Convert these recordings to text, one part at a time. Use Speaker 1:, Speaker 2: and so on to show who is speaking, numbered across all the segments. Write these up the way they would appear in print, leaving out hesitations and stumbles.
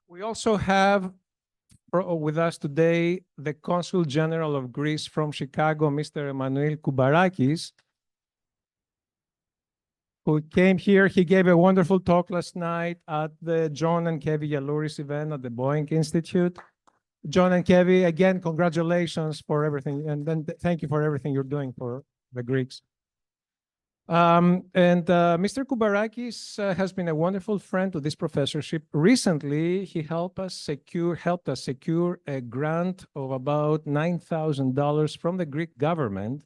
Speaker 1: We also have with us today the Consul General of Greece from Chicago, Mr. Emanuel Koubarakis, who came here. He gave a wonderful talk last night at the John and Kevi Yalouris event at the Boeing Institute. John and Kevi, again, congratulations for everything, and then thank you for everything you're doing for the Greeks. Mr. Koubarakis has been a wonderful friend to this professorship. Recently, he helped us secure a grant of about $9,000 from the Greek government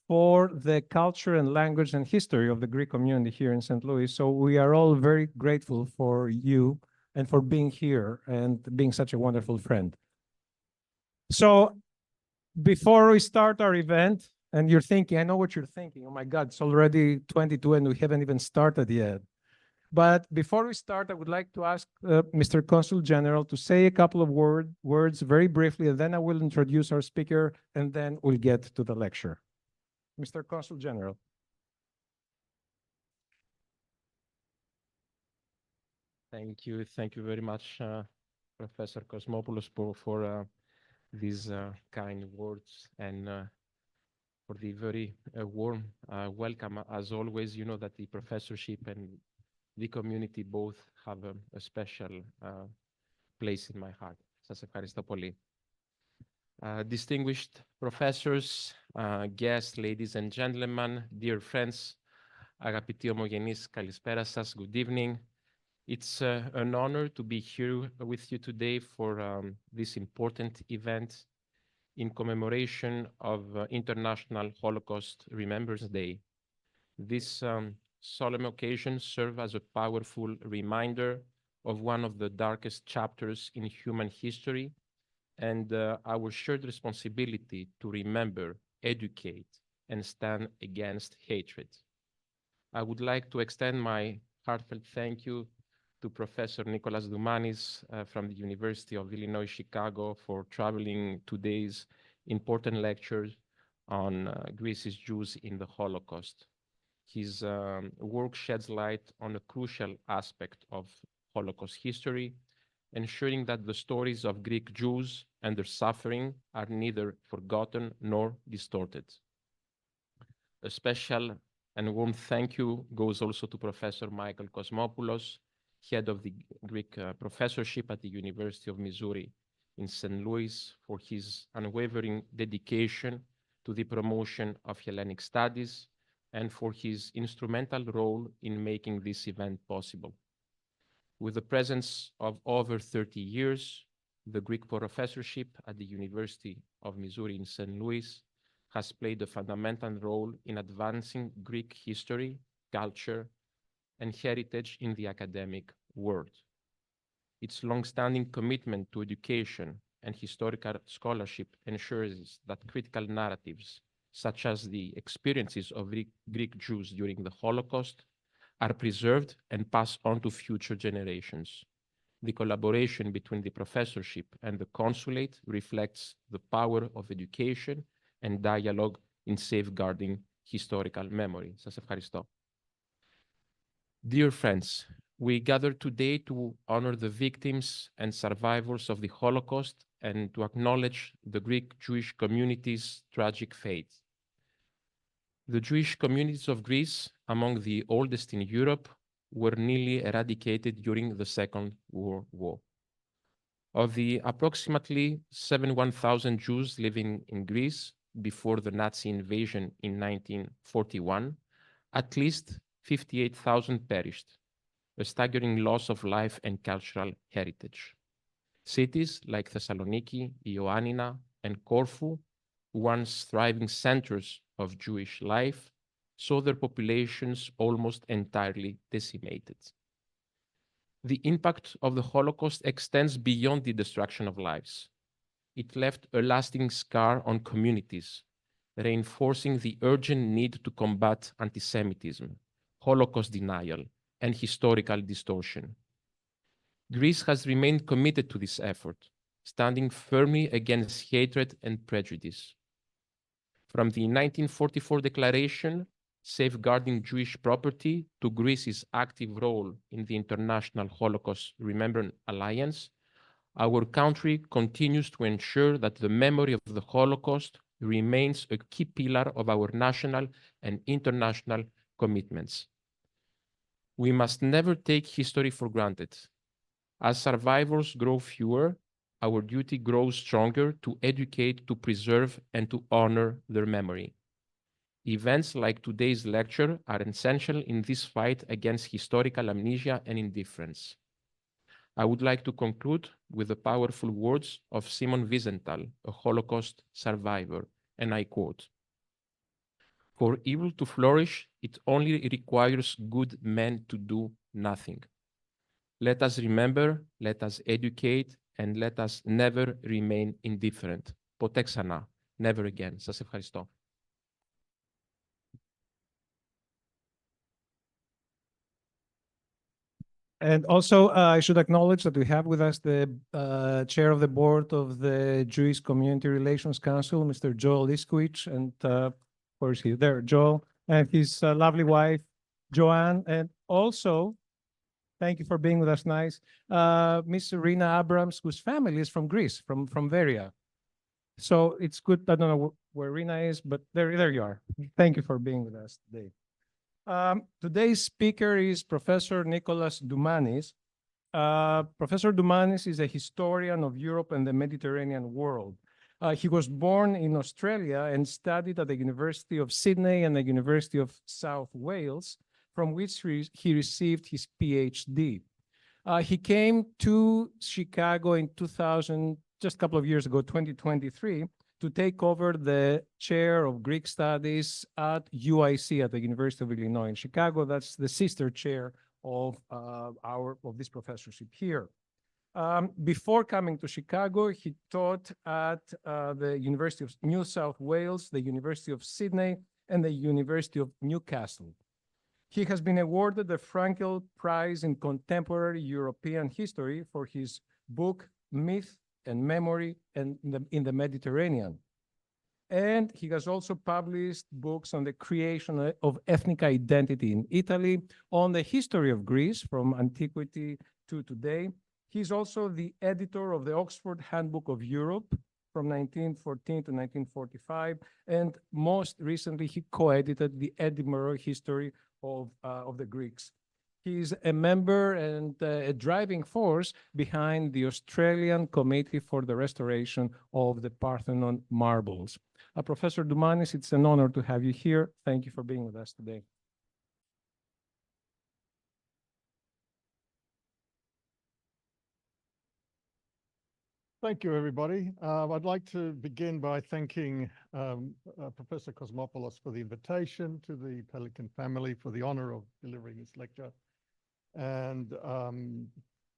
Speaker 1: for the culture and language and history of the Greek community here in St. Louis. So we are all very grateful for you and for being here and being such a wonderful friend. So before we start our event, and you're thinking, I know what you're thinking. Oh my God, it's already 22 and we haven't even started yet. But before we start, I would like to ask Mr. Consul General to say a couple of words very briefly, and then I will introduce our speaker, and then we'll get to the lecture. Mr. Consul General.
Speaker 2: Thank you. Thank you very much, Professor Kosmopoulos, for these kind words and for the very warm welcome. As always, you know that the professorship and the community both have a special place in my heart. Σας ευχαριστώ πολύ. Distinguished professors, guests, ladies and gentlemen, dear friends, αγαπητοί ομογενείς, καλησπέρα σας, good evening. It's an honor to be here with you today for this important event in commemoration of International Holocaust Remembrance Day. This solemn occasion serves as a powerful reminder of one of the darkest chapters in human history and our shared responsibility to remember, educate, and stand against hatred. I would like to extend my heartfelt thank you to Professor Nicholas Doumanis from the University of Illinois, Chicago, for traveling today's important lecture on Greece's Jews in the Holocaust. His work sheds light on a crucial aspect of Holocaust history, ensuring that the stories of Greek Jews and their suffering are neither forgotten nor distorted. A special and warm thank you goes also to Professor Michael Kosmopoulos, head of the Greek professorship at the University of Missouri in St. Louis, for his unwavering dedication to the promotion of Hellenic studies and for his instrumental role in making this event possible. With the presence of over 30 years, the Greek professorship at the University of Missouri in St. Louis has played a fundamental role in advancing Greek history, culture, and heritage in the academic world. Its long-standing commitment to education and historical scholarship ensures that critical narratives, such as the experiences of Greek Jews during the Holocaust, are preserved and passed on to future generations. The collaboration between the professorship and the consulate reflects the power of education and dialogue in safeguarding historical memory. Σας ευχαριστώ. Dear friends, we gather today to honor the victims and survivors of the Holocaust and to acknowledge the Greek Jewish community's tragic fate. The Jewish communities of Greece, among the oldest in Europe, were nearly eradicated during the Second World War. Of the approximately 71,000 Jews living in Greece before the Nazi invasion in 1941, at least 58,000 perished, a staggering loss of life and cultural heritage. Cities like Thessaloniki, Ioannina, and Corfu, once thriving centers of Jewish life, saw their populations almost entirely decimated. The impact of the Holocaust extends beyond the destruction of lives. It left a lasting scar on communities, reinforcing the urgent need to combat anti-Semitism, Holocaust denial, and historical distortion. Greece has remained committed to this effort, standing firmly against hatred and prejudice. From the 1944 declaration safeguarding Jewish property, to Greece's active role in the International Holocaust Remembrance Alliance, our country continues to ensure that the memory of the Holocaust remains a key pillar of our national and international commitments. We must never take history for granted. As survivors grow fewer, our duty grows stronger to educate, to preserve, and to honor their memory. Events like today's lecture are essential in this fight against historical amnesia and indifference. I would like to conclude with the powerful words of Simon Wiesenthal, a Holocaust survivor, and I quote, "For evil to flourish, it only requires good men to do nothing. Let us remember, let us educate, and let us never remain indifferent. Ποτέ ξανά. Never again." Σας ευχαριστώ.
Speaker 1: And also, I should acknowledge that we have with us the chair of the board of the Jewish Community Relations Council, Mr. Joel Iskowicz, and where is he? There, Joel, and his lovely wife, Joanne, and also, thank you for being with us, nice, Miss Irina Abrams, whose family is from Greece, from Veria. So it's good, I don't know where Irina is, but there you are. Thank you for being with us today. Today's speaker is Professor Nicholas Doumanis. Professor Doumanis is a historian of Europe and the Mediterranean world. He was born in Australia and studied at the University of Sydney and the University of South Wales, from which he received his PhD. He came to Chicago in 2000, just a couple of years ago, 2023, to take over the chair of Greek studies at UIC, at the University of Illinois in Chicago. That's the sister chair of this professorship here. Before coming to Chicago, he taught at the University of New South Wales, the University of Sydney, and the University of Newcastle. He has been awarded the Frankel Prize in Contemporary European History for his book, Myth and Memory in the Mediterranean. And he has also published books on the creation of ethnic identity in Italy, on the history of Greece from antiquity to today. He's also the editor of the Oxford Handbook of Europe from 1914 to 1945. And most recently, he co-edited the Edinburgh History of the Greeks. He's a member and a driving force behind the Australian Committee for the Restoration of the Parthenon Marbles. Professor Doumanis, it's an honor to have you here. Thank you for being with us today.
Speaker 3: Thank you, everybody. I'd like to begin by thanking Professor Cosmopoulos for the invitation, to the Pelican family for the honor of delivering this lecture, and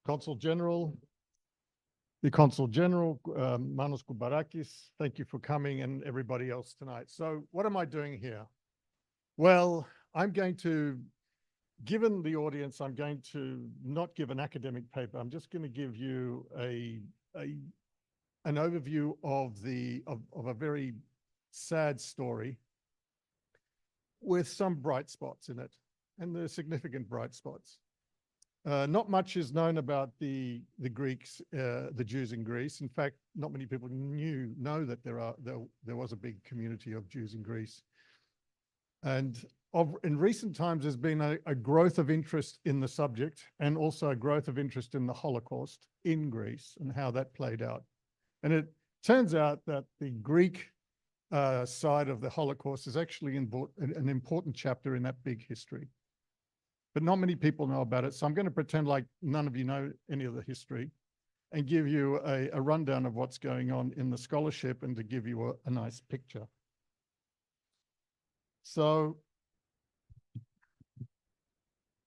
Speaker 3: Consul General, Manos Koubarakis, thank you for coming, and everybody else tonight. So what am I doing here? Well, I'm going to, given the audience, I'm going to not give an academic paper. I'm just going to give you an overview of a very sad story with some bright spots in it, and there are significant bright spots. Not much is known about the Greeks, the Jews in Greece. In fact, not many people know that there was a big community of Jews in Greece. And in recent times, there's been a growth of interest in the subject, and also a growth of interest in the Holocaust in Greece and how that played out. And it turns out that the Greek side of the Holocaust is actually an important chapter in that big history. But not many people know about it. So I'm going to pretend like none of you know any of the history and give you a rundown of what's going on in the scholarship, and to give you a nice picture. So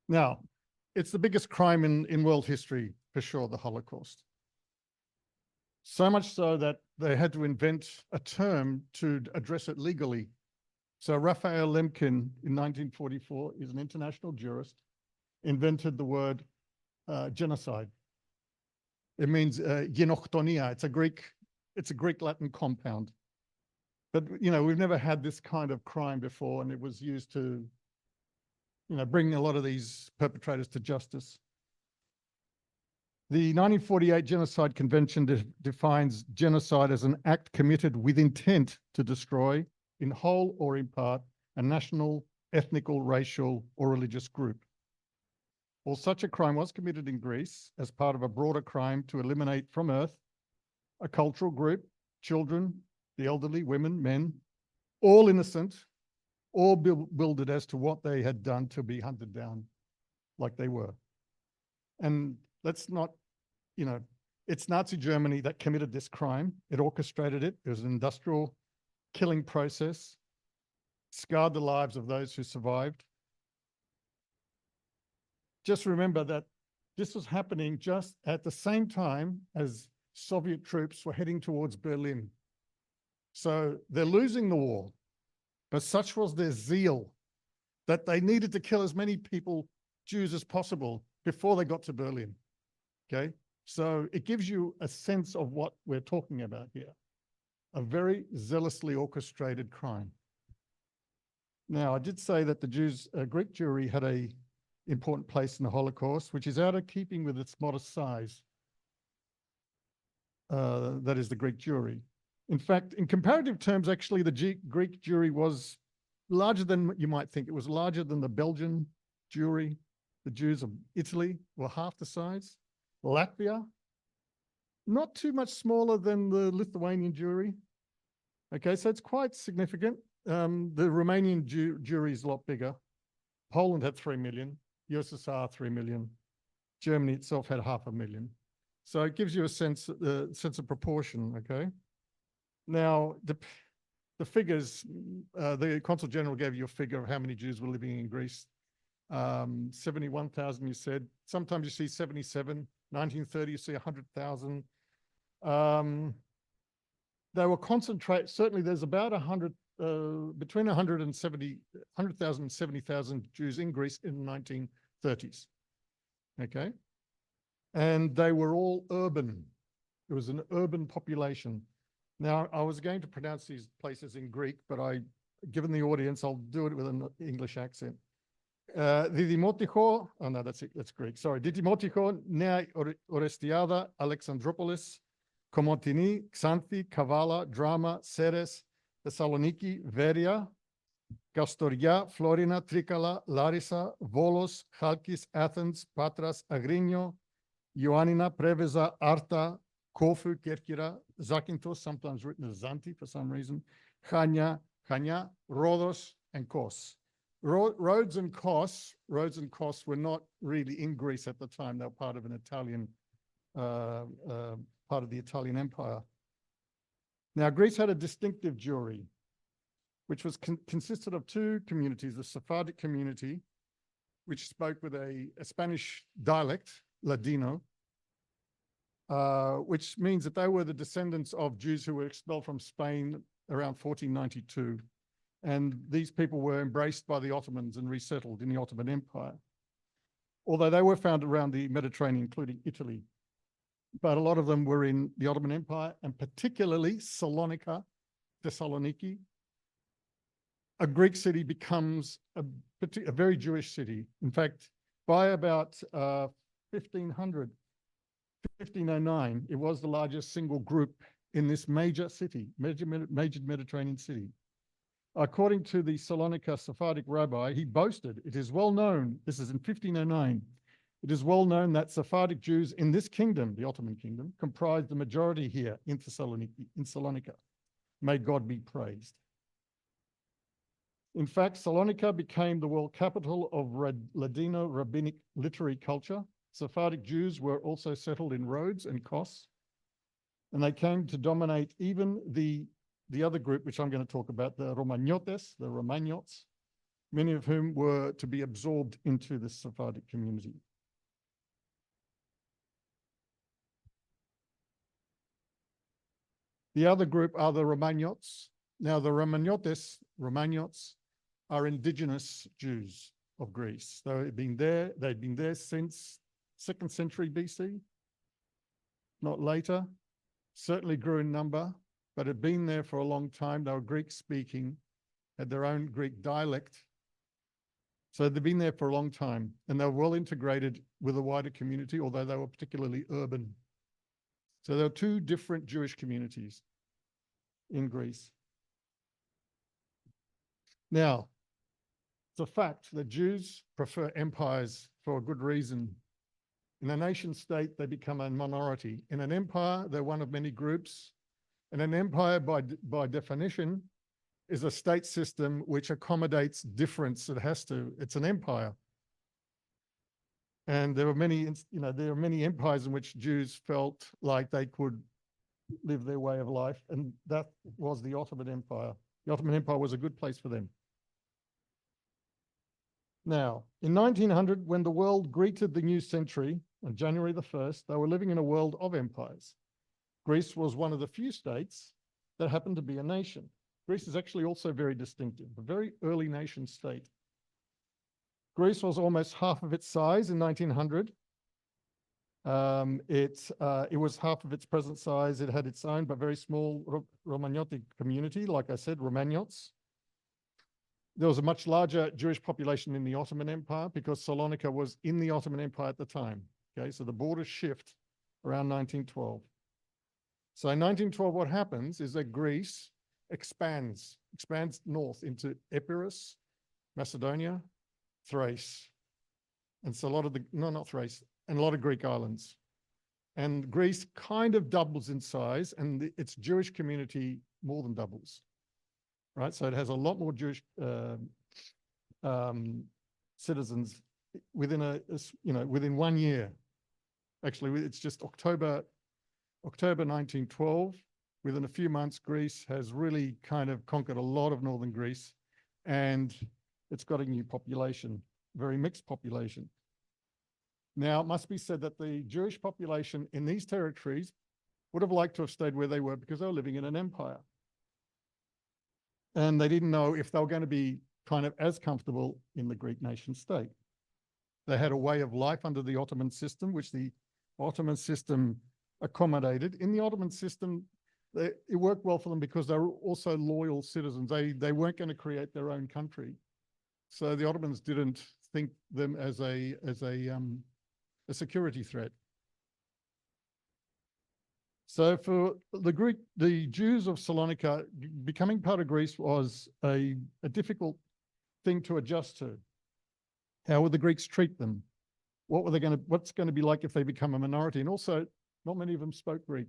Speaker 3: now, it's the biggest crime in world history, for sure, the Holocaust. So much so that they had to invent a term to address it legally. So Raphael Lemkin in 1944 is an international jurist, invented the word genocide. It means genochtonia. It's a Greek Latin compound. But, you know, we've never had this kind of crime before, and it was used to, you know, bring a lot of these perpetrators to justice. The 1948 Genocide Convention defines genocide as an act committed with intent to destroy, in whole or in part, a national, ethnical, racial, or religious group. Well, such a crime was committed in Greece as part of a broader crime to eliminate from Earth a cultural group, children, the elderly, women, men, all innocent, all bewildered as to what they had done to be hunted down like they were. And let's not, you know, it's Nazi Germany that committed this crime. It orchestrated it. It was an industrial killing process, scarred the lives of those who survived. Just remember that this was happening just at the same time as Soviet troops were heading towards Berlin. So they're losing the war, but such was their zeal that they needed to kill as many people, Jews, as possible before they got to Berlin, okay? So it gives you a sense of what we're talking about here, a very zealously orchestrated crime. Now, I did say that the Jews, Greek Jewry had a important place in the Holocaust, which is out of keeping with its modest size. That is the Greek Jewry. In fact, in comparative terms, actually, the Greek Jewry was larger than you might think. It was larger than the Belgian Jewry. The Jews of Italy were half the size. Latvia, not too much smaller than the Lithuanian Jewry. Okay, so it's quite significant. The Romanian Jewry is a lot bigger. Poland had 3 million. USSR 3 million. Germany itself had 500,000. So it gives you a sense of proportion, okay? Now, the figures, the Consul General gave you a figure of how many Jews were living in Greece. 71,000, you said. Sometimes you see 77. 1930, you see 100,000. They were concentrated, certainly there's about 100, between 100,000 and 70,000 Jews in Greece in the 1930s, okay? And they were all urban. It was an urban population. Now, I was going to pronounce these places in Greek, but given the audience, I'll do it with an English accent. Didymotiko, oh no, that's Greek, sorry. Didymotiko, Nea Orestiada, Alexandropolis, Komotini, Xanthi, Kavala, Drama, Ceres, Thessaloniki, Veria, Kastoria, Florina, Trikala, Larissa, Volos, Chalkis, Athens, Patras, Agrinio, Ioannina, Preveza, Arta, Corfu, Kerkira, Zakynthos, sometimes written as Zanti for some reason, Chania, Rhodos, and Kos. Rhodes and Kos were not really in Greece at the time. They were part of an Italian, part of the Italian Empire. Now, Greece had a distinctive Jewry, which was consisted of two communities, the Sephardic community, which spoke with a Spanish dialect, Ladino, which means that they were the descendants of Jews who were expelled from Spain around 1492. And these people were embraced by the Ottomans and resettled in the Ottoman Empire. Although they were found around the Mediterranean, including Italy. But a lot of them were in the Ottoman Empire, and particularly Salonika, Thessaloniki. A Greek city becomes a very Jewish city. In fact, by about 1500, 1509, it was the largest single group in this major city, major Mediterranean city. According to the Salonika Sephardic rabbi, he boasted, it is well known, this is in 1509, it is well known that Sephardic Jews in this kingdom, the Ottoman kingdom, comprise the majority here in Thessaloniki, in Salonika. May God be praised. In fact, Salonika became the world capital of Ladino rabbinic literary culture. Sephardic Jews were also settled in Rhodes and Kos, and they came to dominate even the other group, which I'm going to talk about, the Romagnotes, the Romagnots, many of whom were to be absorbed into the Sephardic community. The other group are the Romagnots. Now, the Romagnotes are indigenous Jews of Greece. They've been there since 2nd century BC, not later, certainly grew in number, but had been there for a long time. They were Greek speaking, had their own Greek dialect. So they'd been there for a long time, and they were well integrated with the wider community, although they were particularly urban. So there were two different Jewish communities in Greece. Now, it's a fact that Jews prefer empires for a good reason. In a nation state, they become a minority. In an empire, they're one of many groups. And an empire, by definition, is a state system which accommodates difference. It's an empire. And there were many, there are many empires in which Jews felt like they could live their way of life. And that was the Ottoman Empire. The Ottoman Empire was a good place for them. Now, in 1900, when the world greeted the new century on January the 1st, they were living in a world of empires. Greece was one of the few states that happened to be a nation. Greece is actually also very distinctive, a very early nation state. Greece was almost half of its size in 1900. It was half of its present size. It had its own but very small Romagnotic community, like I said, Romagnots. There was a much larger Jewish population in the Ottoman Empire because Salonika was in the Ottoman Empire at the time. Okay, so the borders shift around 1912. So in 1912, what happens is that Greece expands north into Epirus, Macedonia, Thrace, and so a lot of not Thrace, and a lot of Greek islands. And Greece kind of doubles in size, and its Jewish community more than doubles. Right, so it has a lot more Jewish citizens within 1 year. Actually, it's just October 1912. Within a few months, Greece has really kind of conquered a lot of northern Greece, and it's got a new population, very mixed population. Now, it must be said that the Jewish population in these territories would have liked to have stayed where they were because they were living in an empire. And they didn't know if they were going to be kind of as comfortable in the Greek nation state. They had a way of life under the Ottoman system, which the Ottoman system accommodated. In the Ottoman system, it worked well for them because they were also loyal citizens. They weren't going to create their own country. So the Ottomans didn't think them as a security threat. So for the Jews of Salonika, becoming part of Greece was a difficult thing to adjust to. How would the Greeks treat them? What's going to be like if they become a minority? And also, not many of them spoke Greek.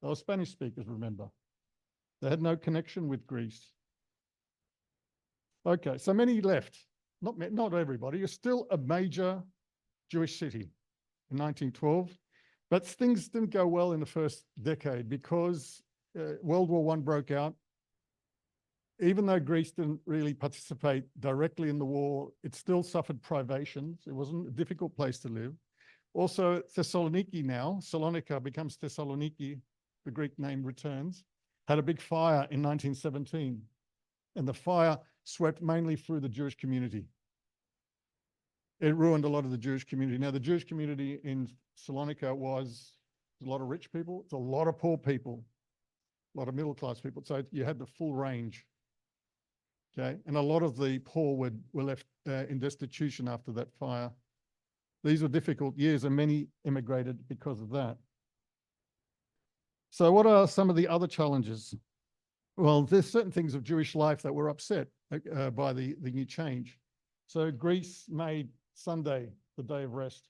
Speaker 3: They were Spanish speakers, remember. They had no connection with Greece. Okay, so many left. Not everybody. It's still a major Jewish city in 1912. But things didn't go well in the first decade because World War I broke out. Even though Greece didn't really participate directly in the war, it still suffered privations. It wasn't a difficult place to live. Also, Thessaloniki now, Salonika becomes Thessaloniki, the Greek name returns, had a big fire in 1917. And the fire swept mainly through the Jewish community. It ruined a lot of the Jewish community. Now, the Jewish community in Salonika was a lot of rich people, it's a lot of poor people, a lot of middle-class people. So you had the full range, okay? And a lot of the poor were left in destitution after that fire. These were difficult years, and many immigrated because of that. So what are some of the other challenges? Well, there's certain things of Jewish life that were upset by the new change. So Greece made Sunday the day of rest.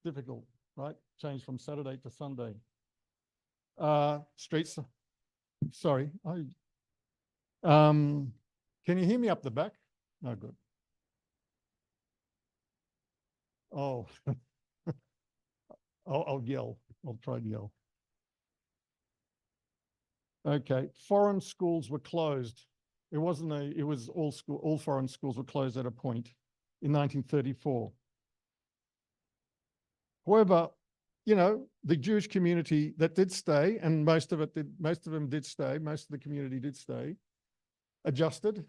Speaker 3: Difficult, right? Changed from Saturday to Sunday. Streets, sorry. Can you hear me up the back? No, good. Oh, I'll yell. I'll try to yell. Okay, foreign schools were closed. It was all foreign schools were closed at a point in 1934. However, the Jewish community that did stay, and most of them did stay, most of the community did stay, adjusted.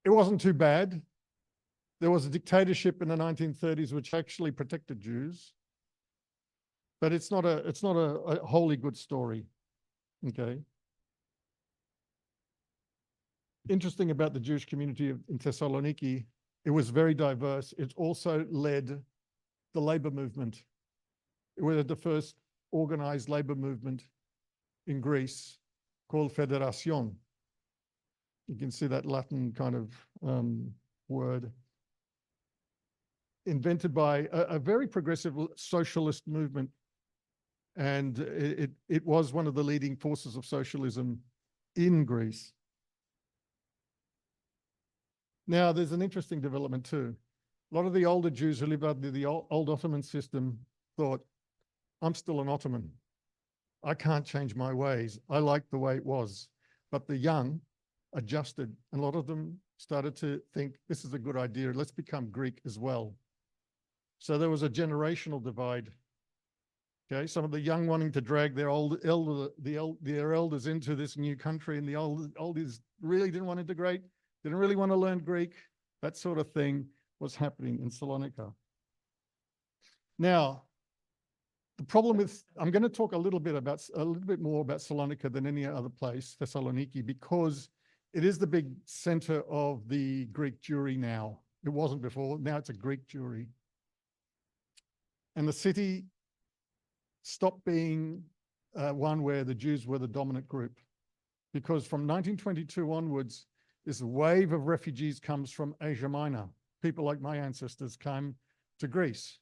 Speaker 3: It wasn't too bad. There was a dictatorship in the 1930s which actually protected Jews, but it's not a wholly good story. Okay. Interesting about the Jewish community in Thessaloniki, it was very diverse. It also led the labor movement. It was the first organized labor movement in Greece called Federation. You can see that Latin kind of word. Invented by a very progressive socialist movement. And it was one of the leading forces of socialism in Greece. Now, there's an interesting development too. A lot of the older Jews who lived under the old Ottoman system thought, I'm still an Ottoman. I can't change my ways. I like the way it was. But the young adjusted, and a lot of them started to think, this is a good idea. Let's become Greek as well. So there was a generational divide. Okay, some of the young wanting to drag their their elders into this new country, and the olders really didn't want to integrate, didn't really want to learn Greek. That sort of thing was happening in Salonika. Now, the problem with, I'm going to talk a little bit more about Salonika than any other place, Thessaloniki, because it is the big center of the Greek Jewry now. It wasn't before, now it's a Greek Jewry. And the city stopped being one where the Jews were the dominant group, because from 1922 onwards, this wave of refugees comes from Asia Minor. People like my ancestors came to Greece.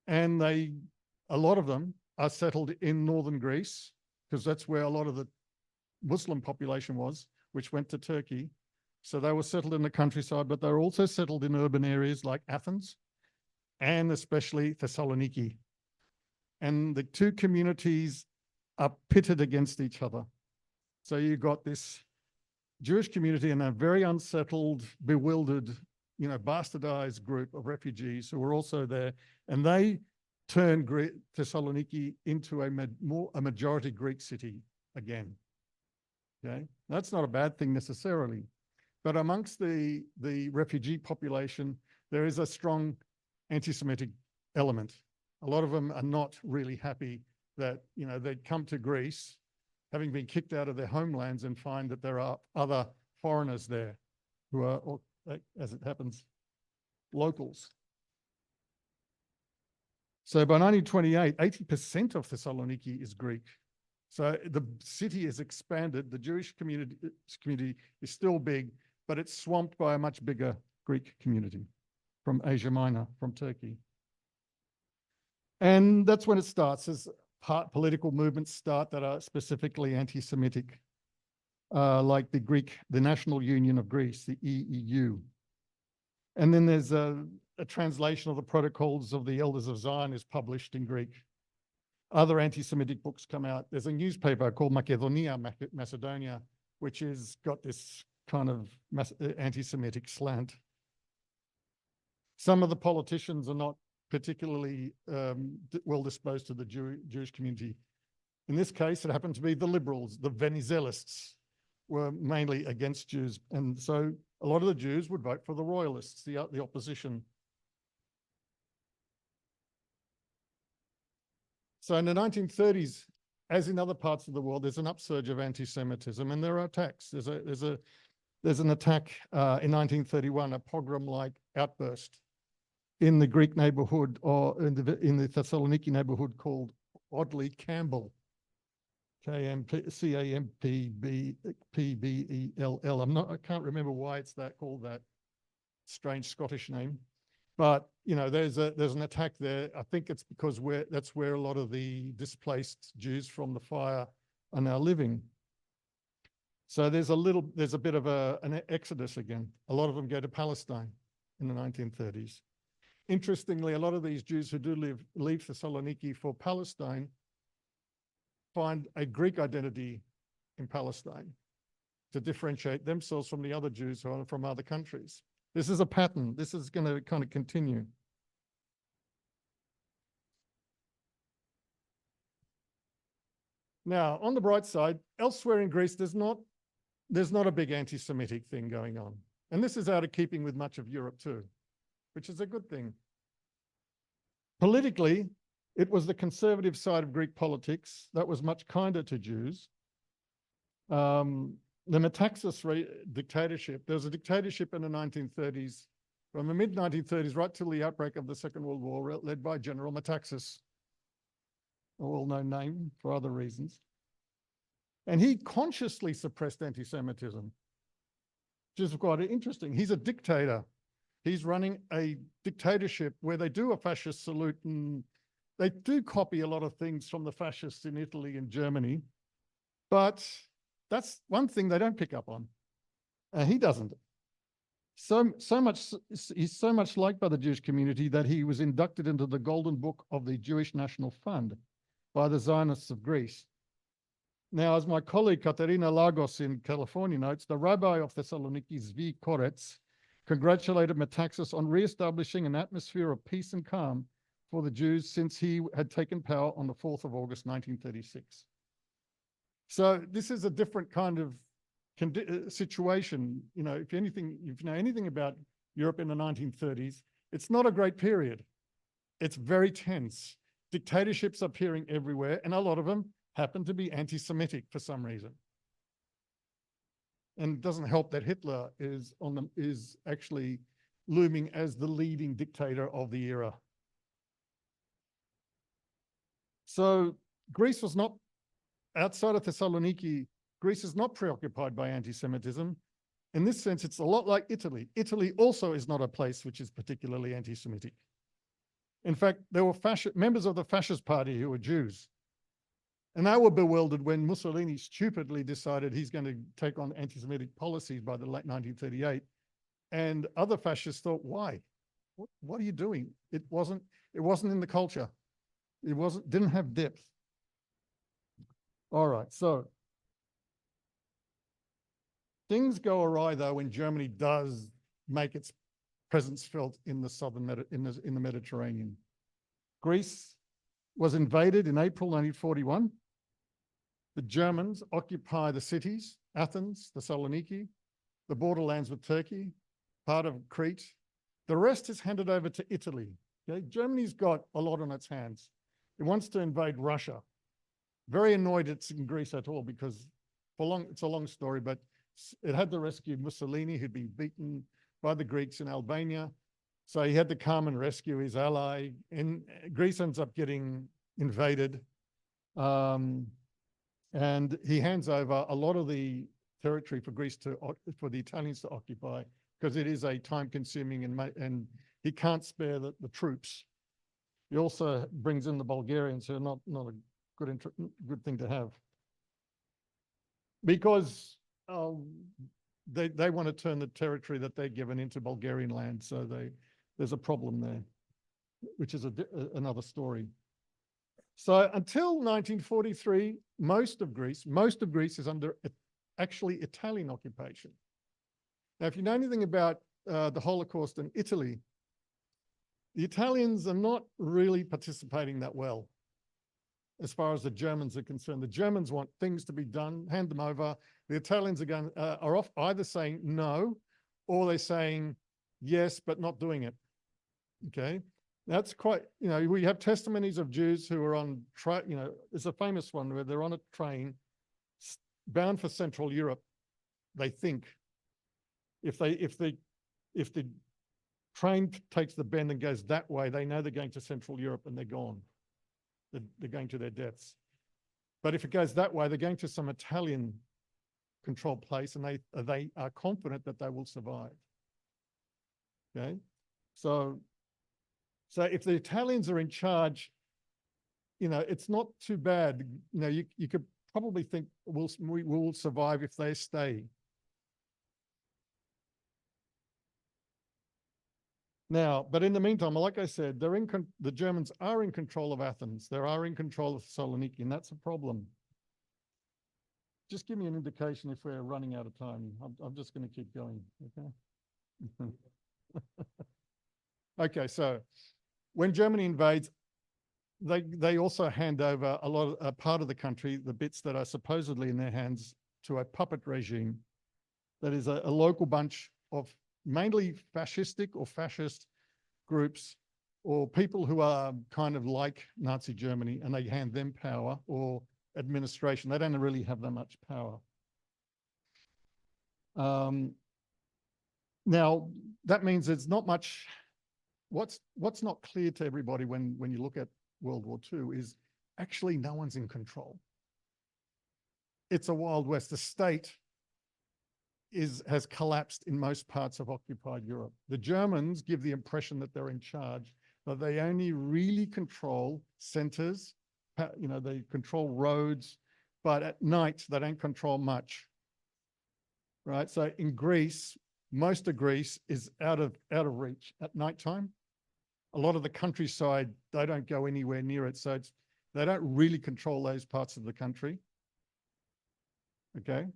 Speaker 3: And a lot of them are settled in northern Greece, because that's where a lot of the Muslim population was, which went to Turkey. So they were settled in the countryside, but they were also settled in urban areas like Athens and especially Thessaloniki. And the two communities are pitted against each other. So you've got this Jewish community and a very unsettled, bewildered, bastardized group of refugees who were also there. And they turned Thessaloniki into a majority Greek city again. Okay, that's not a bad thing necessarily. But amongst the refugee population, there is a strong anti-Semitic element. A lot of them are not really happy that, they'd come to Greece, having been kicked out of their homelands, and find that there are other foreigners there who are, as it happens, locals. So by 1928, 80% of Thessaloniki is Greek. So the city has expanded. The Jewish community is still big, but it's swamped by a much bigger Greek community from Asia Minor, from Turkey. And that's when it starts, as political movements start that are specifically anti-Semitic, like the National Union of Greece, the EEU. And then there's a translation of the Protocols of the Elders of Zion is published in Greek. Other anti-Semitic books come out. There's a newspaper called Macedonia, which has got this kind of anti-Semitic slant. Some of the politicians are not particularly well disposed to the Jewish community. In this case, it happened to be the liberals, the Venizelists, were mainly against Jews. And so a lot of the Jews would vote for the royalists, the opposition. So in the 1930s, as in other parts of the world, there's an upsurge of anti-Semitism, and there are attacks. There's an attack in 1931, a pogrom-like outburst in the Greek neighborhood, or in the Thessaloniki neighborhood, called oddly Campbell, Campbell. I can't remember why it's called that strange Scottish name, but there's an attack there. I think it's because that's where a lot of the displaced Jews from the fire are now living. So there's a bit of an exodus again. A lot of them go to Palestine in the 1930s. Interestingly, a lot of these Jews who do leave Thessaloniki for Palestine find a Greek identity in Palestine to differentiate themselves from the other Jews who are from other countries. This is a pattern. This is going to kind of continue. Now, on the bright side, elsewhere in Greece, there's not a big anti-Semitic thing going on. And this is out of keeping with much of Europe too, which is a good thing. Politically, It was the conservative side of Greek politics that was much kinder to Jews. The Metaxas dictatorship, there was a dictatorship in the 1930s, from the mid-1930s right till the outbreak of the Second World War, led by General Metaxas, a well-known name for other reasons. And he consciously suppressed anti-Semitism, which is quite interesting. He's a dictator. He's running a dictatorship where they do a fascist salute, and they do copy a lot of things from the fascists in Italy and Germany. But that's one thing they don't pick up on. He doesn't. He's so much liked by the Jewish community that he was inducted into the Golden Book of the Jewish National Fund by the Zionists of Greece. Now, as my colleague Katerina Lagos in California notes, the rabbi of Thessaloniki, Zvi Koretz, congratulated Metaxas on re-establishing an atmosphere of peace and calm for the Jews since he had taken power on the 4th of August, 1936. So this is a different kind of situation. You know, if you know anything about Europe in the 1930s, it's not a great period. It's very tense. Dictatorships appearing everywhere, and a lot of them happen to be anti-Semitic for some reason. And it doesn't help that Hitler is actually looming as the leading dictator of the era. So Greece was not, outside of Thessaloniki, Greece is not preoccupied by anti-Semitism. In this sense, it's a lot like Italy. Italy also is not a place which is particularly anti-Semitic. In fact, there were members of the fascist party who were Jews. And they were bewildered when Mussolini stupidly decided he's going to take on anti-Semitic policies by the late 1938. And other fascists thought, why? What are you doing? It wasn't in the culture. It didn't have depth. All right, so things go awry though when Germany does make its presence felt in the in the Mediterranean. Greece was invaded in April 1941. The Germans occupy the cities, Athens, Thessaloniki, the borderlands with Turkey, part of Crete. The rest is handed over to Italy. Okay? Germany's got a lot on its hands. It wants to invade Russia. Very annoyed it's in Greece at all because it's a long story, but it had to rescue Mussolini, who'd been beaten by the Greeks in Albania. So he had to come and rescue his ally, and Greece ends up getting invaded. And he hands over a lot of the territory for for the Italians to occupy, because it is a time-consuming and he can't spare the troops. He also brings in the Bulgarians, who are not a good thing to have, because they want to turn the territory that they're given into Bulgarian land. So there's a problem there, which is another story. So until 1943, most of Greece is under actually Italian occupation. Now, if you know anything about the Holocaust in Italy, the Italians are not really participating that well as far as the Germans are concerned. The Germans want things to be done, hand them over. The Italians are off either saying no, or they're saying yes, but not doing it. Okay. That's quite, we have testimonies of Jews who are on, there's a famous one where they're on a train bound for Central Europe. They think if the train takes the bend and goes that way, they know they're going to Central Europe and they're gone. They're going to their deaths. But if it goes that way, they're going to some Italian controlled place, and they are confident that they will survive. Okay, so if the Italians are in charge, it's not too bad. You could probably think we will survive if they stay. Now, but in the meantime, like I said, the Germans are in control of Athens. They are in control of Thessaloniki, and that's a problem. Just give me an indication if we're running out of time. I'm just going to keep going, okay? Okay, so when Germany invades, they also hand over a part of the country, the bits that are supposedly in their hands, to a puppet regime that is a local bunch of mainly fascistic or fascist groups or people who are kind of like Nazi Germany and they hand them power or administration. They don't really have that much power. Now, that means there's not much. What's not clear to everybody when you look at World War II is actually no one's in control. It's a Wild West. The state has collapsed in most parts of occupied Europe. The Germans give the impression that they're in charge, but they only really control centers, they control roads, but at night they don't control much, right? So in Greece, most of Greece is out of reach at nighttime. A lot of the countryside, they don't go anywhere near it. So they don't really control those parts of the country. Okay.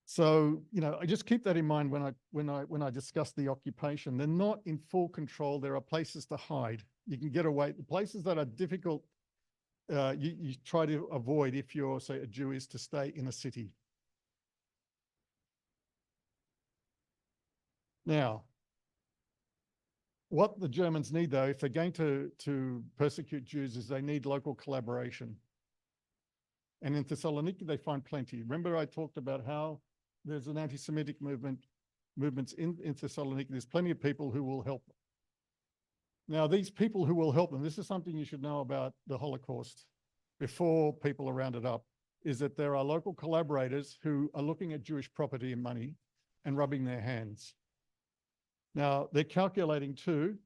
Speaker 3: So, I just keep that in mind when I discuss the occupation. They're not in full control. There are places to hide. You can get away. The places that are difficult, you try to avoid if you're, say, a Jew, is to stay in a city. Now, what the Germans need, though, if they're going to persecute Jews, is they need local collaboration. And in Thessaloniki, they find plenty. Remember I talked about how there's an anti-Semitic movements in Thessaloniki. There's plenty of people who will help them. Now, these people who will help them, this is something you should know about the Holocaust before people are rounded up, is that there are local collaborators who are looking at Jewish property and money and rubbing their hands. Now, they're calculating too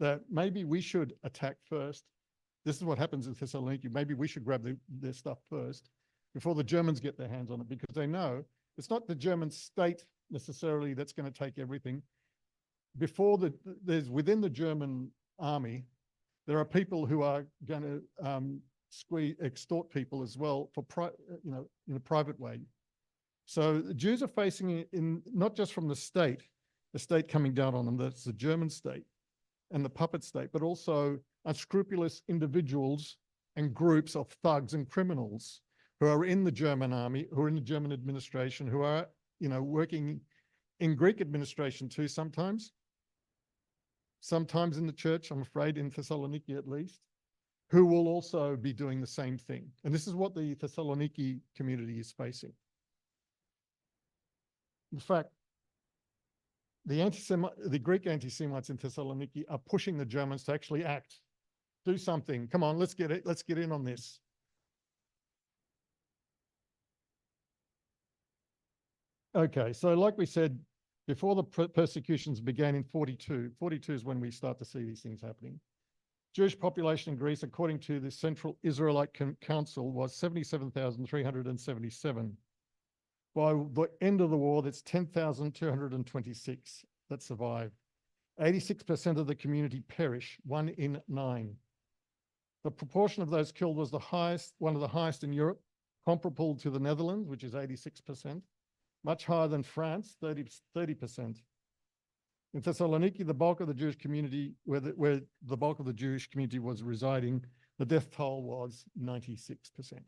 Speaker 3: that maybe we should attack first. This is what happens in Thessaloniki. Maybe we should grab their stuff first before the Germans get their hands on it, because they know it's not the German state necessarily that's going to take everything. There's within the German army, there are people who are going to extort people as well in a private way. So the Jews are facing it not just from the state coming down on them, that's the German state and the puppet state, but also unscrupulous individuals and groups of thugs and criminals who are in the German army, who are in the German administration, who are, working in Greek administration too sometimes in the church, I'm afraid, in Thessaloniki at least, who will also be doing the same thing. And this is what the Thessaloniki community is facing. In fact, the Greek anti-Semites in Thessaloniki are pushing the Germans to actually act, do something. Come on, let's get in on this. Okay, so like we said, before the persecutions began in 42 is when we start to see these things happening. Jewish population in Greece, according to the Central Israelite Council, was 77,377. By the end of the war, that's 10,226 that survived. 86% of the community perish, 1 in 9. The proportion of those killed was one of the highest in Europe, comparable to the Netherlands, which is 86%, much higher than France, 30%. In Thessaloniki, the bulk of the Jewish community, where the bulk of the Jewish community was residing, the death toll was 96%.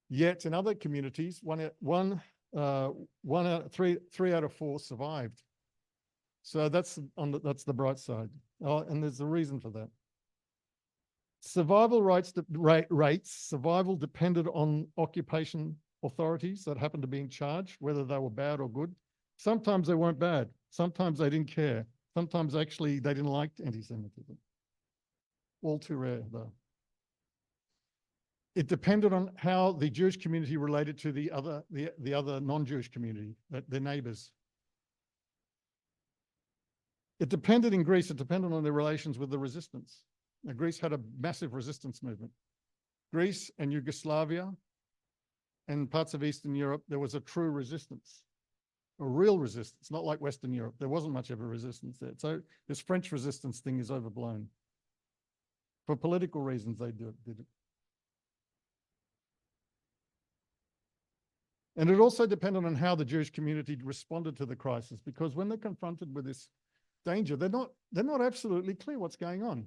Speaker 3: Yet in other communities, three out of 4 survived. So that's the bright side, and there's a reason for that. Survival rates depended on occupation authorities that happened to be in charge, whether they were bad or good. Sometimes they weren't bad. Sometimes they didn't care. Sometimes actually they didn't like anti-Semitism. All too rare, though. It depended on how the Jewish community related to the other non-Jewish community, their neighbors. It depended on their relations with the resistance. Now, Greece had a massive resistance movement. Greece and Yugoslavia and parts of Eastern Europe, there was a true resistance, a real resistance, not like Western Europe. There wasn't much of a resistance there. So this French resistance thing is overblown. For political reasons, they did it. And it also depended on how the Jewish community responded to the crisis, because when they're confronted with this danger, they're not absolutely clear what's going on.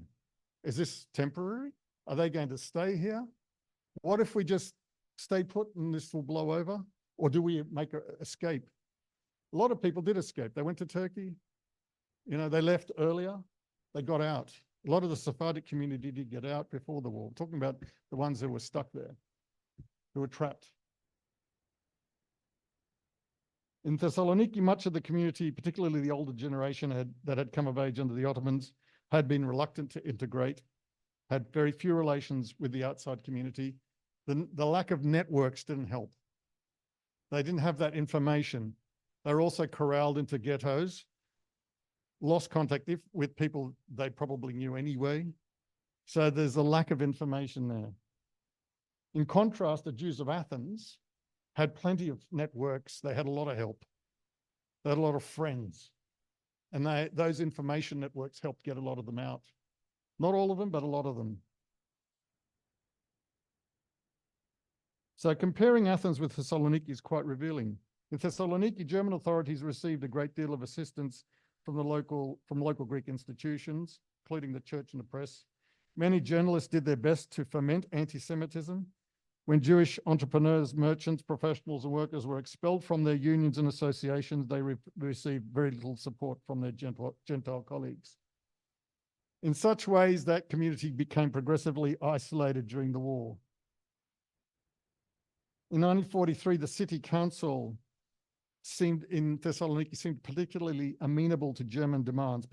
Speaker 3: Is this temporary? Are they going to stay here? What if we just stay put and this will blow over? Or do we make an escape? A lot of people did escape. They went to Turkey. You know, they left earlier. They got out. A lot of the Sephardic community did get out before the war. I'm talking about the ones who were stuck there, who were trapped. In Thessaloniki, much of the community, particularly the older generation that had come of age under the Ottomans, had been reluctant to integrate, had very few relations with the outside community. The lack of networks didn't help. They didn't have that information. They were also corralled into ghettos, lost contact with people they probably knew anyway. So there's a lack of information there. In contrast, the Jews of Athens had plenty of networks. They had a lot of help. They had a lot of friends. And those information networks helped get a lot of them out. Not all of them, but a lot of them. So comparing Athens with Thessaloniki is quite revealing. In Thessaloniki, German authorities received a great deal of assistance from local Greek institutions, including the church and the press. Many journalists did their best to foment anti-Semitism. When Jewish entrepreneurs, merchants, professionals, and workers were expelled from their unions and associations, they received very little support from their Gentile colleagues. In such ways, that community became progressively isolated during the war. In 1943, the city council in Thessaloniki seemed particularly amenable to German demands,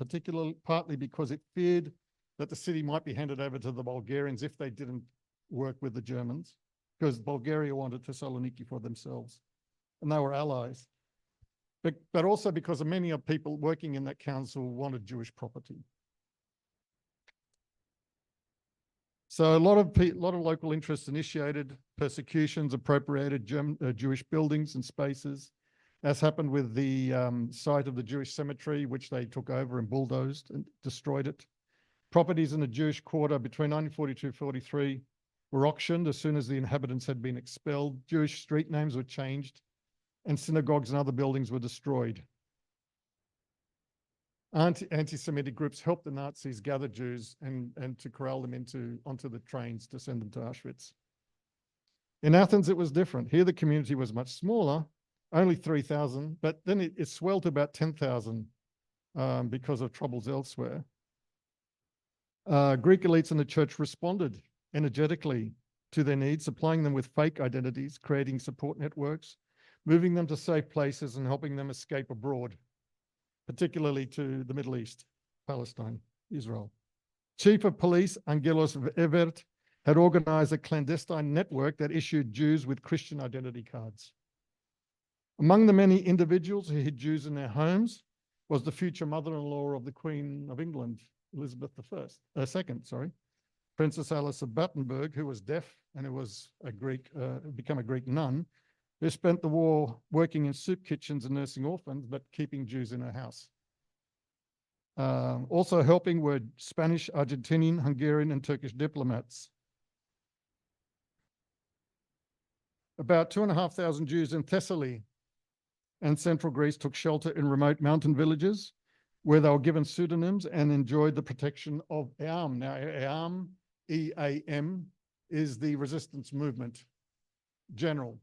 Speaker 3: partly because it feared that the city might be handed over to the Bulgarians if they didn't work with the Germans, because Bulgaria wanted Thessaloniki for themselves, and they were allies. But also because of many of people working in that council wanted Jewish property. So a lot of local interests initiated persecutions, appropriated Jewish buildings and spaces, as happened with the site of the Jewish cemetery, which they took over and bulldozed and destroyed it. Properties in the Jewish quarter between 1942-43 were auctioned as soon as the inhabitants had been expelled. Jewish street names were changed, and synagogues and other buildings were destroyed. Anti-Semitic groups helped the Nazis gather Jews and to corral them onto the trains to send them to Auschwitz. In Athens, it was different. Here, the community was much smaller, only 3,000, but then it swelled to about 10,000 because of troubles elsewhere. Greek elites in the church responded energetically to their needs, supplying them with fake identities, creating support networks, moving them to safe places, and helping them escape abroad, particularly to the Middle East, Palestine, Israel. Chief of Police Angelos Evert had organized a clandestine network that issued Jews with Christian identity cards. Among the many individuals who hid Jews in their homes was the future mother-in-law of the Queen of England, Elizabeth II, Princess Alice of Battenberg, who was deaf and who was become a Greek nun, who spent the war working in soup kitchens and nursing orphans, but keeping Jews in her house. Also helping were Spanish, Argentinian, Hungarian, and Turkish diplomats. About 2,500 Jews in Thessaly and central Greece took shelter in remote mountain villages where they were given pseudonyms and enjoyed the protection of EAM. Now, EAM, E-A-M, is the resistance movement general.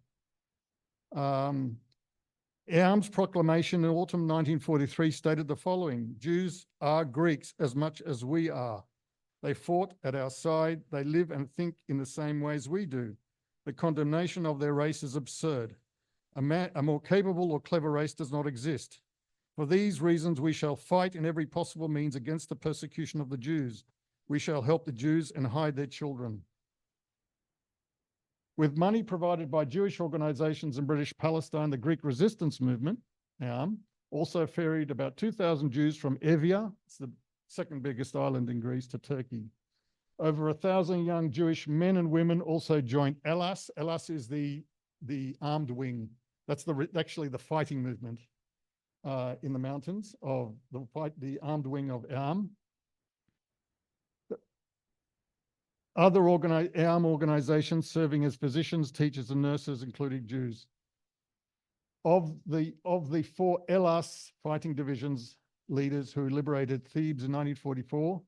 Speaker 3: EAM's proclamation in autumn 1943 stated the following: Jews are Greeks as much as we are. They fought at our side. They live and think in the same ways we do. The condemnation of their race is absurd. A more capable or clever race does not exist. For these reasons, we shall fight in every possible means against the persecution of the Jews. We shall help the Jews and hide their children. With money provided by Jewish organizations in British Palestine, the Greek resistance movement also ferried about 2,000 Jews from Evia, it's the second biggest island in Greece, to Turkey. Over 1,000 young Jewish men and women also joined Elas. Elas is the armed wing. That's actually the fighting movement in the mountains of the armed wing of EAM. Other EAM organizations serving as physicians, teachers, and nurses, including Jews. Of the 4 Elas fighting divisions leaders who liberated Thebes in 1944,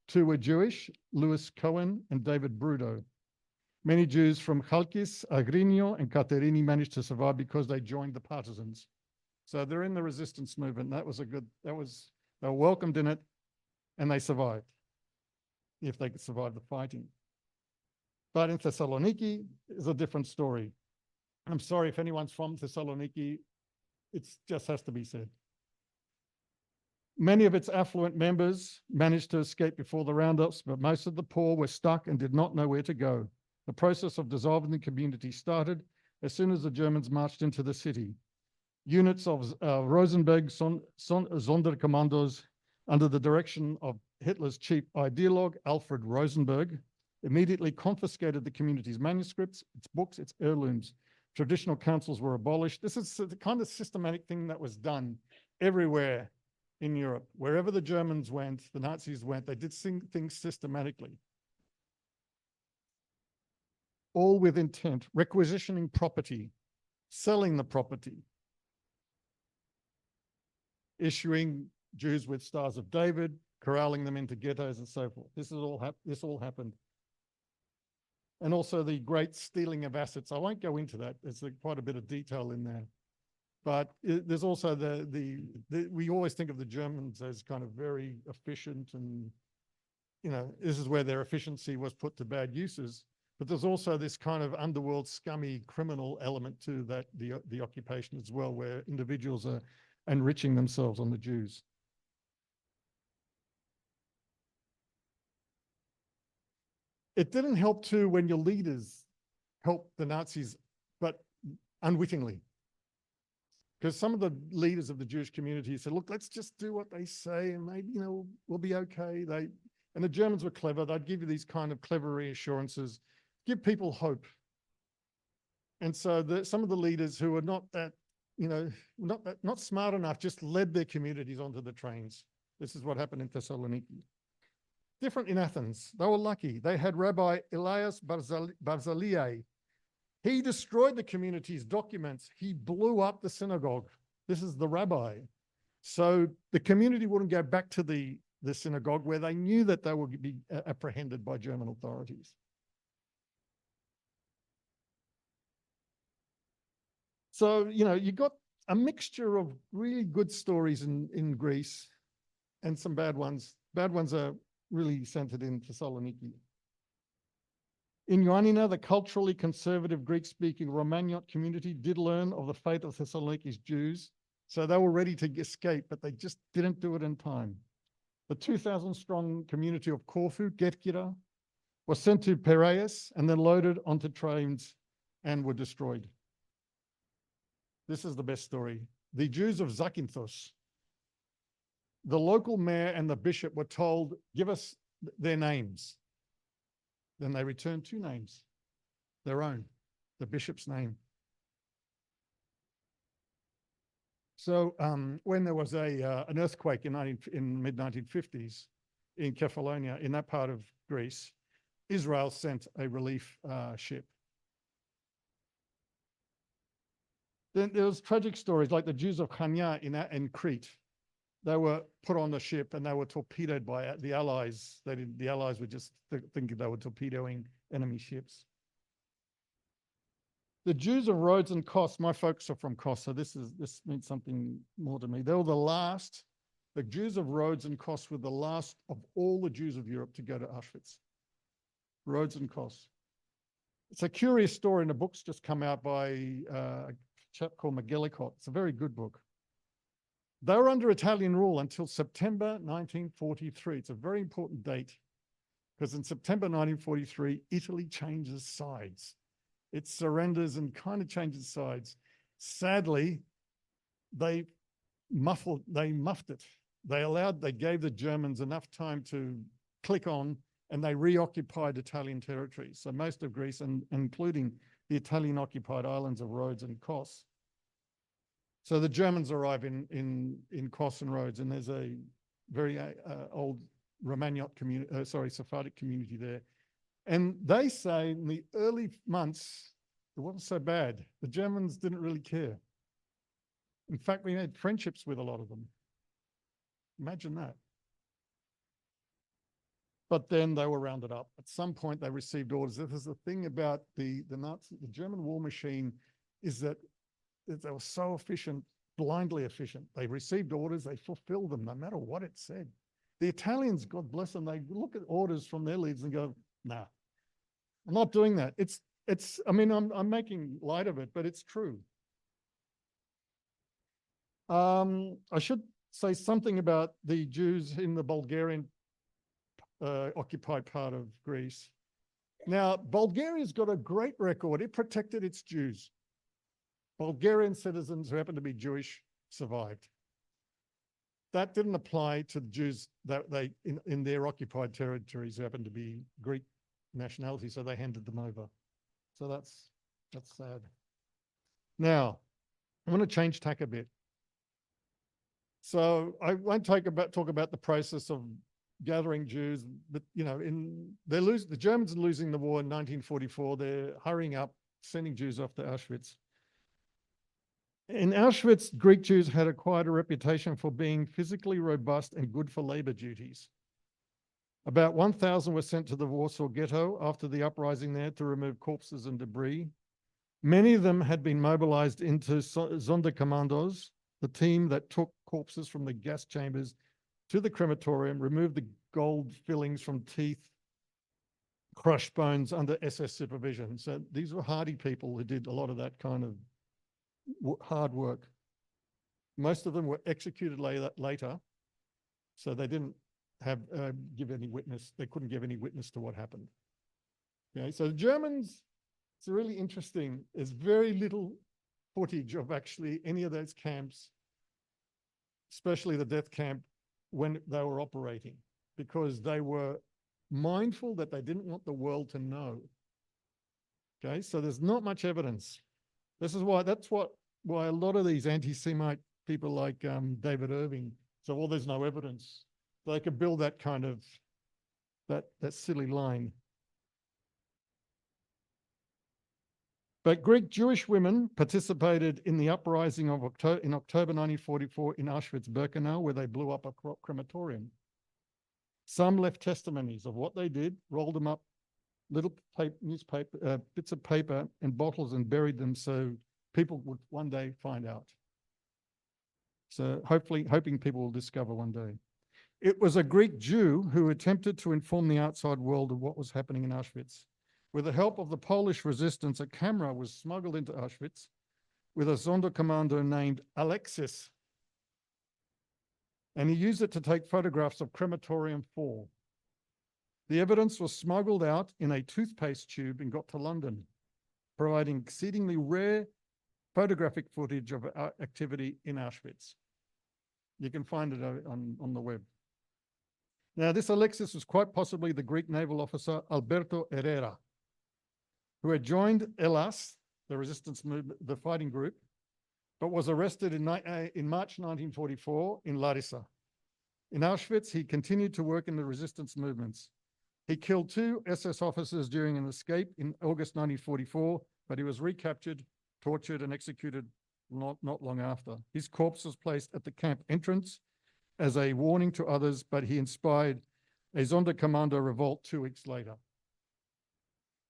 Speaker 3: 2 were Jewish, Louis Cohen and David Brudo. Many Jews from Chalkis, Agrinio, and Katerini managed to survive because they joined the partisans. So they're in the resistance movement. They were welcomed in it, and they survived, if they could survive the fighting. But in Thessaloniki is a different story. I'm sorry if anyone's from Thessaloniki, it just has to be said. Many of its affluent members managed to escape before the roundups, but most of the poor were stuck and did not know where to go. The process of dissolving the community started as soon as the Germans marched into the city. Units of Rosenberg Sonderkommandos under the direction of Hitler's chief ideologue, Alfred Rosenberg, immediately confiscated the community's manuscripts, its books, its heirlooms. Traditional councils were abolished. This is the kind of systematic thing that was done everywhere in Europe. Wherever the Germans went, the Nazis went, they did things systematically. All with intent, requisitioning property, selling the property, issuing Jews with Stars of David, corralling them into ghettos and so forth. This all happened. And also the great stealing of assets. I won't go into that. There's quite a bit of detail in there. But there's also we always think of the Germans as kind of very efficient, and, you know, this is where their efficiency was put to bad uses. But there's also this kind of underworld, scummy criminal element to that, the occupation as well, where individuals are enriching themselves on the Jews. It didn't help too when your leaders helped the Nazis, but unwittingly. Because some of the leaders of the Jewish community said, look, let's just do what they say and maybe, you know, we'll be okay. And the Germans were clever. They'd give you these kind of clever reassurances, give people hope. And so some of the leaders who were not that, you know, not smart enough, just led their communities onto the trains. This is what happened in Thessaloniki. Different in Athens. They were lucky. They had Rabbi Elias Barzaliai. He destroyed the community's documents. He blew up the synagogue. This is the rabbi. So the community wouldn't go back to the synagogue where they knew that they would be apprehended by German authorities. So, you know, you got a mixture of really good stories in Greece and some bad ones. Bad ones are really centered in Thessaloniki. In Ioannina, the culturally conservative Greek-speaking Romaniot community did learn of the fate of Thessaloniki's Jews, so they were ready to escape, but they just didn't do it in time. The 2,000-strong community of Corfu, Getkira, was sent to Piraeus and then loaded onto trains and were destroyed. This is the best story. The Jews of Zakynthos, the local mayor and the bishop were told, give us their names. Then they returned 2 names, their own, the bishop's name. So when there was an earthquake in mid-1950s in Kefalonia, in that part of Greece, Israel sent a relief ship. Then there was tragic stories like the Jews of Chania in Crete. They were put on the ship and they were torpedoed by the Allies. The Allies were just thinking they were torpedoing enemy ships. The Jews of Rhodes and Kos, my folks are from Kos, so this means something more to me. They were the last, the Jews of Rhodes and Kos were the last of all the Jews of Europe to go to Auschwitz. Rhodes and Kos. It's a curious story, and a book's just come out by a chap called McGillicott. It's a very good book. They were under Italian rule until September 1943. It's a very important date because in September 1943, Italy changes sides. It surrenders and kind of changes sides. Sadly, they muffed it. They gave the Germans enough time to click on, and they reoccupied Italian territory. So most of Greece, and including the Italian-occupied islands of Rhodes and Kos. So the Germans arrive in Kos and Rhodes, and there's a very old Romaniot community, Sephardic community there. And they say in the early months, it wasn't so bad. The Germans didn't really care. In fact, we had friendships with a lot of them. Imagine that. But then they were rounded up. At some point, they received orders. This is the thing about the Nazi, the German war machine, is that they were so efficient blindly efficient. They received orders, they fulfilled them no matter what it said. The Italians, God bless them, they look at orders from their leaders and go, nah, I'm not doing that. I mean, I'm making light of it, but it's true. I should say something about the Jews in the Bulgarian occupied part of Greece. Now, Bulgaria's got a great record. It protected its Jews. Bulgarian citizens who happened to be Jewish survived. That didn't apply to the Jews that they in their occupied territories who happened to be Greek nationality, so they handed them over. So that's sad. Now, I want to change tack a bit. So I won't talk about the process of gathering Jews, but you know, the Germans are losing the war in 1944. They're hurrying up, sending Jews off to Auschwitz. In Auschwitz, Greek Jews had acquired a reputation for being physically robust and good for labor duties. About 1,000 were sent to the Warsaw Ghetto after the uprising there to remove corpses and debris. Many of them had been mobilized into Sonderkommandos, the team that took corpses from the gas chambers to the crematorium, removed the gold fillings from teeth, crushed bones under SS supervision. So these were hardy people who did a lot of that kind of hard work. Most of them were executed later, so they didn't have give any witness. They couldn't give any witness to what happened. Okay, so the Germans, it's really interesting. There's very little footage of actually any of those camps, especially the death camp, when they were operating, because they were mindful that they didn't want the world to know. Okay, so there's not much evidence. That's why a lot of these anti-Semite people like David Irving, so, well, there's no evidence. They could build that kind of, that silly line. But Greek Jewish women participated in the uprising of in October 1944 in Auschwitz-Birkenau, where they blew up a crematorium. Some left testimonies of what they did, rolled them up, little newspaper, bits of paper and bottles, and buried them so people would one day find out. So hoping people will discover one day. It was a Greek Jew who attempted to inform the outside world of what was happening in Auschwitz. With the help of the Polish resistance, a camera was smuggled into Auschwitz with a Sonderkommando named Alexis. And he used it to take photographs of Crematorium 4. The evidence was smuggled out in a toothpaste tube and got to London, providing exceedingly rare photographic footage of activity in Auschwitz. You can find it on the web. Now, this Alexis was quite possibly the Greek naval officer Alberto Herrera, who had joined ELAS, the resistance movement, the fighting group, but was arrested in March 1944 in Larissa. In Auschwitz, he continued to work in the resistance movements. He killed 2 SS officers during an escape in August 1944, but he was recaptured, tortured, and executed not long after. His corpse was placed at the camp entrance as a warning to others, but he inspired a Sonderkommando revolt 2 weeks later.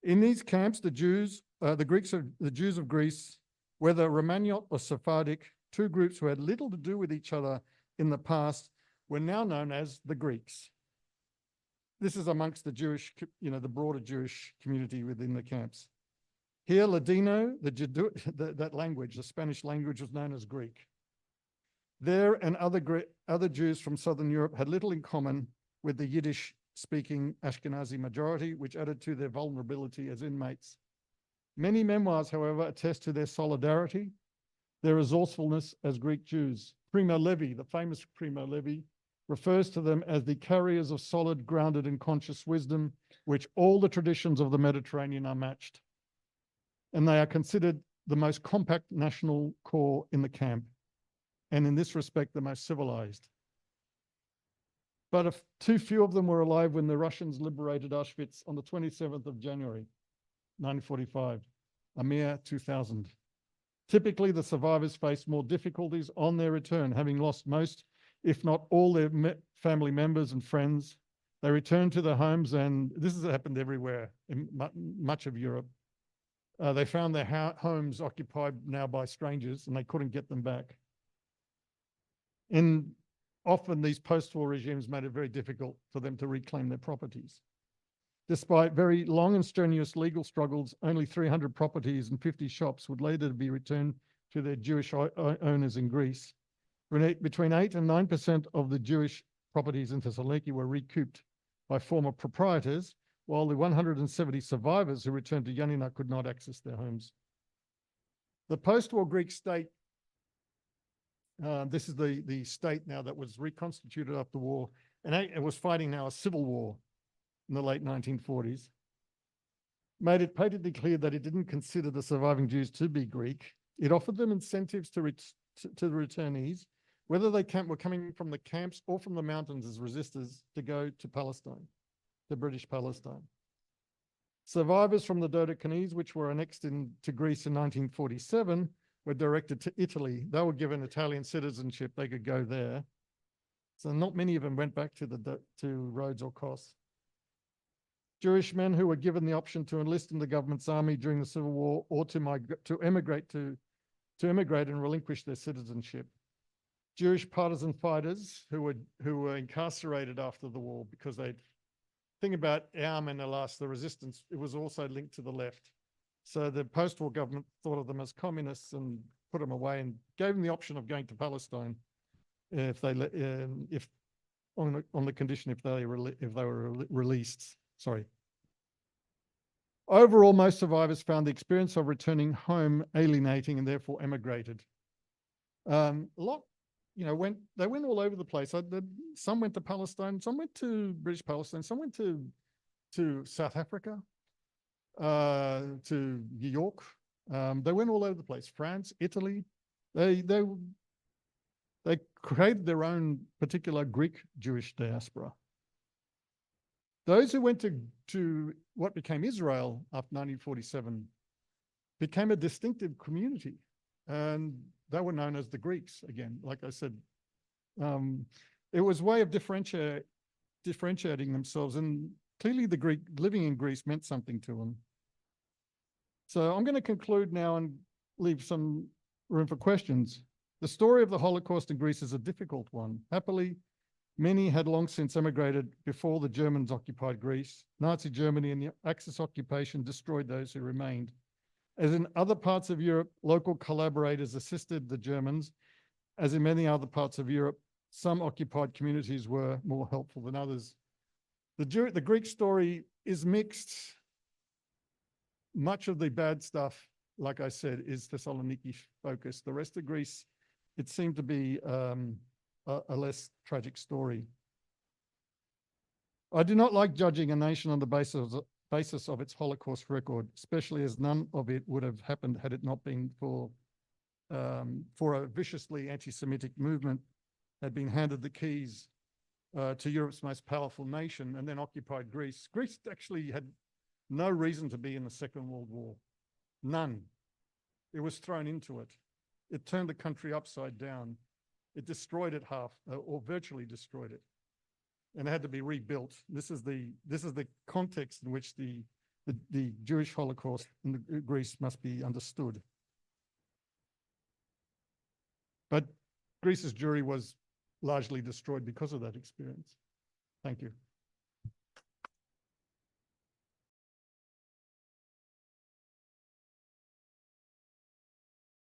Speaker 3: In these camps, the Jews of Greece, whether Romaniot or Sephardic, 2 groups who had little to do with each other in the past, were now known as the Greeks. This is amongst the Jewish, the broader Jewish community within the camps. Here, Ladino, that language, the Spanish language, was known as Greek. There and other Jews from Southern Europe had little in common with the Yiddish-speaking Ashkenazi majority, which added to their vulnerability as inmates. Many memoirs, however, attest to their solidarity, their resourcefulness as Greek Jews. Primo Levi, the famous Primo Levi, refers to them as the carriers of solid, grounded, and conscious wisdom, which all the traditions of the Mediterranean are matched. And they are considered the most compact national core in the camp, and in this respect, the most civilized. But too few of them were alive when the Russians liberated Auschwitz on the 27th of January, 1945, a mere 2,000. Typically, the survivors faced more difficulties on their return, having lost most, if not all, their family members and friends. They returned to their homes, and this has happened everywhere in much of Europe. They found their homes occupied now by strangers, and they couldn't get them back. And often these post-war regimes made it very difficult for them to reclaim their properties. Despite very long and strenuous legal struggles, only 300 properties and 50 shops would later be returned to their Jewish owners in Greece. Between 8 and 9% of the Jewish properties in Thessaloniki were recouped by former proprietors, while the 170 survivors who returned to Ioannina could not access their homes. The post-war Greek state, this is the state now that was reconstituted after the war, and it was fighting now a civil war in the late 1940s, made it patently clear that it didn't consider the surviving Jews to be Greek. It offered them incentives to the returnees, whether they were coming from the camps or from the mountains as resistors, to go to Palestine, to British Palestine. Survivors from the Dodecanese, which were annexed to Greece in 1947, were directed to Italy. They were given Italian citizenship. They could go there. So not many of them went back to Rhodes or Kos. Jewish men who were given the option to enlist in the government's army during the Civil War or to emigrate and relinquish their citizenship. Jewish partisan fighters who were incarcerated after the war because think about Aum and Elas, the resistance, it was also linked to the left. So the post-war government thought of them as communists and put them away and gave them the option of going to Palestine on the condition if they were released. Sorry. Overall, most survivors found the experience of returning home alienating and therefore emigrated. A lot, they went all over the place. Some went to Palestine, some went to British Palestine, some went to South Africa, to New York. They went all over the place. France, Italy. They created their own particular Greek Jewish diaspora. Those who went to what became Israel after 1947 became a distinctive community, and they were known as the Greeks again. Like I said, it was a way of differentiating themselves, and clearly the Greek living in Greece meant something to them. So I'm going to conclude now and leave some room for questions. The story of the Holocaust in Greece is a difficult one. Happily, many had long since emigrated before the Germans occupied Greece. Nazi Germany and the Axis occupation destroyed those who remained. As in other parts of Europe, local collaborators assisted the Germans. As in many other parts of Europe, some occupied communities were more helpful than others. The Greek story is mixed. Much of the bad stuff, like I said, is Thessaloniki focused. The rest of Greece, it seemed to be a less tragic story. I do not like judging a nation on the basis of its Holocaust record, especially as none of it would have happened had it not been for a viciously anti-Semitic movement had been handed the keys to Europe's most powerful nation and then occupied Greece. Greece actually had no reason to be in the Second World War. None. It was thrown into it. It turned the country upside down. It destroyed it or virtually destroyed it, and it had to be rebuilt. This is the context in which the Jewish Holocaust in Greece must be understood. But Greece's Jewry was largely destroyed because of that experience. Thank you.